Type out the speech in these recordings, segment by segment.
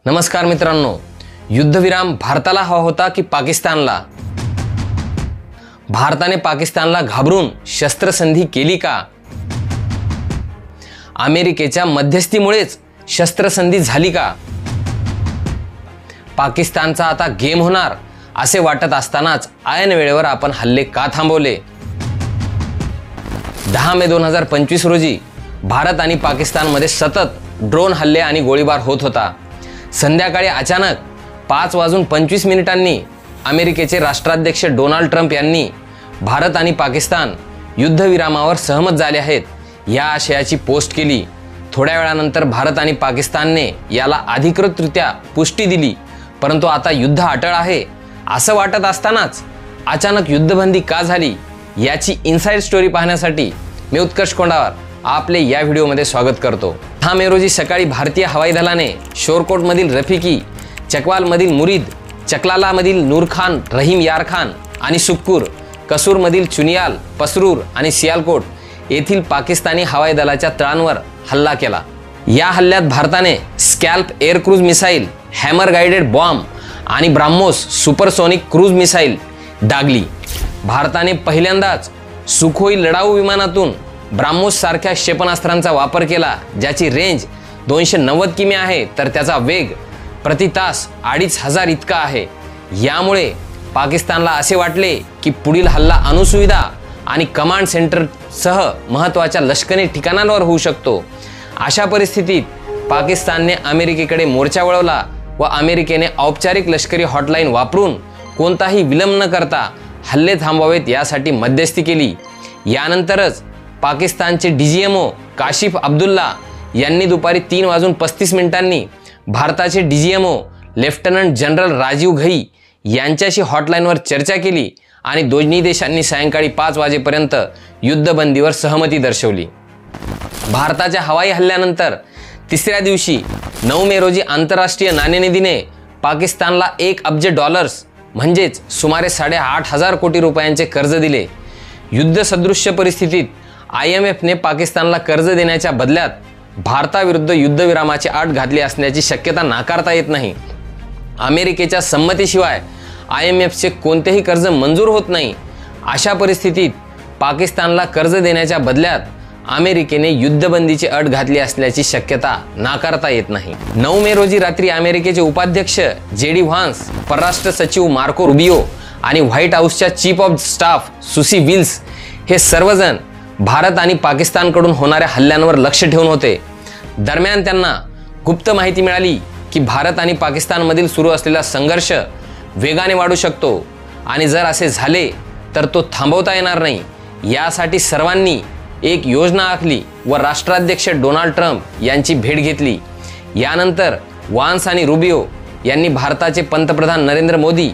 नमस्कार मित्रांनो, युद्धविराम भारताला हवा होता की पाकिस्तानला? भारताने पाकिस्तानला घाबरून शस्त्रसंधी केली का? अमेरिकेच्या मध्यस्थीमुळेच शस्त्रसंधी झाली का? पाकिस्तानचा आता गेम होणार असे वाटत असतानाच ऐन वेळेवर आपण हल्ले का थांबवले? 10 मे 2025 रोजी भारत आणि पाकिस्तानमध्ये सतत ड्रोन हल्ले आणि गोळीबार होत होता. संध्याकाळी अचानक 5:25 अमेरिकेचे राष्ट्राध्यक्ष डोनाल्ड ट्रम्प यांनी भारत आणि पाकिस्तान युद्धविरामावर सहमत झाले आहेत या आशयाची पोस्ट केली. थोड्या वेळानंतर भारत आणि पाकिस्तानने याला अधिकृतरित्या पुष्टी दिली. परंतु आता युद्ध अटळ आहे असं वाटत असतानाच अचानक युद्धबंदी का झाली याची इनसाइड स्टोरी पाहण्यासाठी मी उत्कर्ष कोंडावर आपले या व्हिडिओमध्ये स्वागत करतो. 10 मे रोजी सकाळी भारतीय हवाई दलाने शोरकोटमधील रफिकी, चकवालमधील मुरीद, चकलालामधील नूर खान, रहीम यार खान आणि सुक्कूर, कसूरमधील चुनियाल, पसरूर आणि सियालकोट येथील पाकिस्तानी हवाई दलाच्या तळांवर हल्ला केला. या हल्ल्यात भारताने scalp air cruise missile, hammer guided bomb आणि ब्राह्मोस सुपरसोनिक क्रूज मिसाईल डागली. भारताने पहिल्यांदाच सुखोई लढाऊ विमानातून ब्राह्मोस सारख्या क्षेपणास्त्रांचा वापर केला, ज्याची रेंज 290 किमी आहे तर त्याचा वेग प्रति तास 2500 इतका आहे. यामुळे पाकिस्तानला असे वाटले की पुढील हल्ला अणुसुविधा आणि कमांड सेंटरसह महत्त्वाच्या लष्करी ठिकाणांवर होऊ शकतो. अशा परिस्थितीत पाकिस्तानने अमेरिकेकडे मोर्चा वळवला व अमेरिकेने औपचारिक लष्करी हॉटलाईन वापरून कोणताही विलंब न करता हल्ले थांबवावेत यासाठी मध्यस्थी केली. यानंतरच पाकिस्तानचे DGMO काशिफ अब्दुल्ला यांनी दुपारी 3:35 भारताचे DGMO lieutenant general Rajiv Ghai यांच्याशी हॉटलाईनवर चर्चा केली आणि दोन्ही देशांनी सायंकाळी 5 वाजेपर्यंत युद्धबंदीवर सहमती दर्शवली. भारताच्या हवाई हल्ल्यानंतर तिसऱ्या दिवशी 9 मे रोजी आंतरराष्ट्रीय नाणेनिधीने पाकिस्तानला $1 अब्ज म्हणजेच सुमारे 8,500 कोटी रुपयांचे कर्ज दिले. युद्धसदृश्य परिस्थितीत IMFने पाकिस्तानला कर्ज देण्याच्या बदल्यात भारताविरुद्ध युद्धविरामाची अट घातली असण्याची शक्यता नाकारता येत नाही. अमेरिकेच्या संमतीशिवाय IMFचे कोणतेही कर्ज मंजूर होत नाही. अशा परिस्थितीत पाकिस्तानला कर्ज देण्याच्या बदल्यात अमेरिकेने युद्धबंदीची अट घातली असल्याची शक्यता नाकारता येत नाही. 9 मे रोजी रात्री अमेरिकेचे उपाध्यक्ष JD व्हान्स, परराष्ट्र सचिव मार्को रुबियो आणि व्हाईट हाऊसच्या चीफ ऑफ स्टाफ सुसी विल्स हे सर्वजण भारत आणि पाकिस्तानकडून होणाऱ्या हल्ल्यांवर लक्ष ठेवून होते. दरम्यान त्यांना गुप्त माहिती मिळाली की भारत आणि पाकिस्तानमधील सुरू असलेला संघर्ष वेगाने वाढू शकतो आणि जर असे झाले तर तो थांबवता येणार नाही. यासाठी सर्वांनी एक योजना आखली व राष्ट्राध्यक्ष डोनाल्ड ट्रम्प यांची भेट घेतली. यानंतर व्हान्स आणि रुबियो यांनी भारताचे पंतप्रधान नरेंद्र मोदी,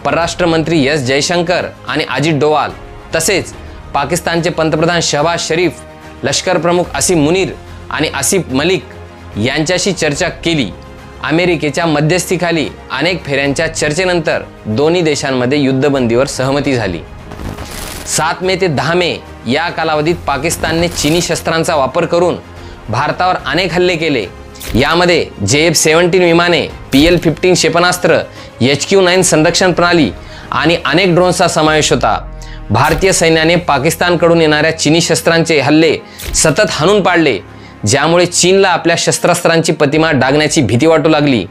परराष्ट्र मंत्री S जयशंकर आणि अजित डोवाल तसेच पाकिस्तानचे पंतप्रधान शहबाज शरीफ, लष्कर प्रमुख असीम मुनीर आणि आसिफ मलिक यांच्याशी चर्चा केली. अमेरिकेच्या मध्यस्थीखाली अनेक फेऱ्यांच्या चर्चेनंतर दोन्ही देशांमध्ये युद्धबंदीवर सहमती झाली. 7 मे ते 10 मे या कालावधीत पाकिस्तानने चीनी शस्त्रांचा वापर करून भारतावर अनेक हल्ले केले. यामध्ये JF-17 विमाने, PL-15 क्षेपणास्त्र, HQ-9 संरक्षण प्रणाली आणि अनेक ड्रोन्सचा समावेश होता. भारतीय सैन्याने पाकिस्तानकडून येणाऱ्या चीनी शस्त्रांचे हल्ले सतत हाणून पाडले, ज्यामुळे चीनला आपल्या शस्त्रास्त्रांची प्रतिमा डागण्याची भीती वाटू लागली.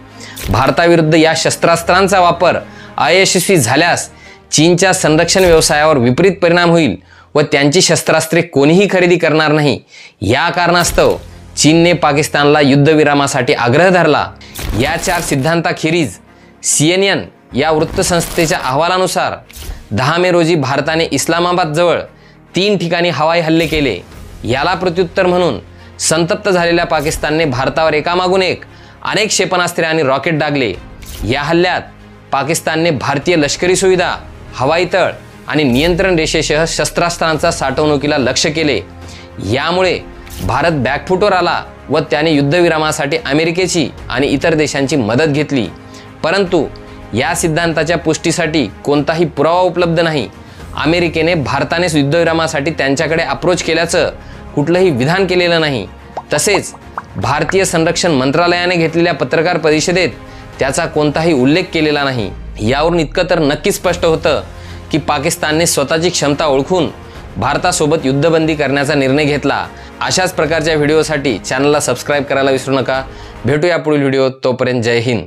भारताविरुद्ध या शस्त्रास्त्रांचा वापर अयशस्वी झाल्यास चीनच्या संरक्षण व्यवसायावर विपरीत परिणाम होईल व त्यांची शस्त्रास्त्रे कोणीही खरेदी करणार नाही. या कारणास्तव चीनने पाकिस्तानला युद्धविरामासाठी आग्रह धरला. या 4 सिद्धांताखेरीज CNN या वृत्तसंस्थेच्या अहवालानुसार 10 मे रोजी भारताने इस्लामाबाद जवळ 3 ठिकाणी हवाई हल्ले केले. याला प्रत्युत्तर म्हणून संतप्त झालेल्या पाकिस्तानने भारतावर एकामागून एक अनेक क्षेपणास्त्रे आणि रॉकेट डागले. या हल्ल्यात पाकिस्तानने भारतीय लष्करी सुविधा, हवाई तळ आणि नियंत्रण रेषेसह शस्त्रास्त्रांचा साठवणुकीला लक्ष केले. यामुळे भारत बॅकफुटवर आला व त्याने युद्धविरामासाठी अमेरिकेची आणि इतर देशांची मदत घेतली. परंतु या सिद्धांताच्या पुष्टीसाठी कोणताही पुरावा उपलब्ध नाही. अमेरिकेने भारताने युद्धविरामासाठी त्यांच्याकडे अप्रोच केल्याचं कुठलंही विधान केलेलं नाही. तसेच भारतीय संरक्षण मंत्रालयाने घेतलेल्या पत्रकार परिषदेत त्याचा कोणताही उल्लेख केलेला नाही। यावरून इतकं तर नक्की स्पष्ट होतं की पाकिस्तानने स्वतःची क्षमता ओळखून भारतासोबत युद्धबंदी करण्याचा निर्णय घेतला। अशाच प्रकारच्या व्हिडिओसाठी चॅनलला सबस्क्राईब करायला विसरू नका। भेटूया पुढील व्हिडिओत, तोपर्यंत जय हिंद।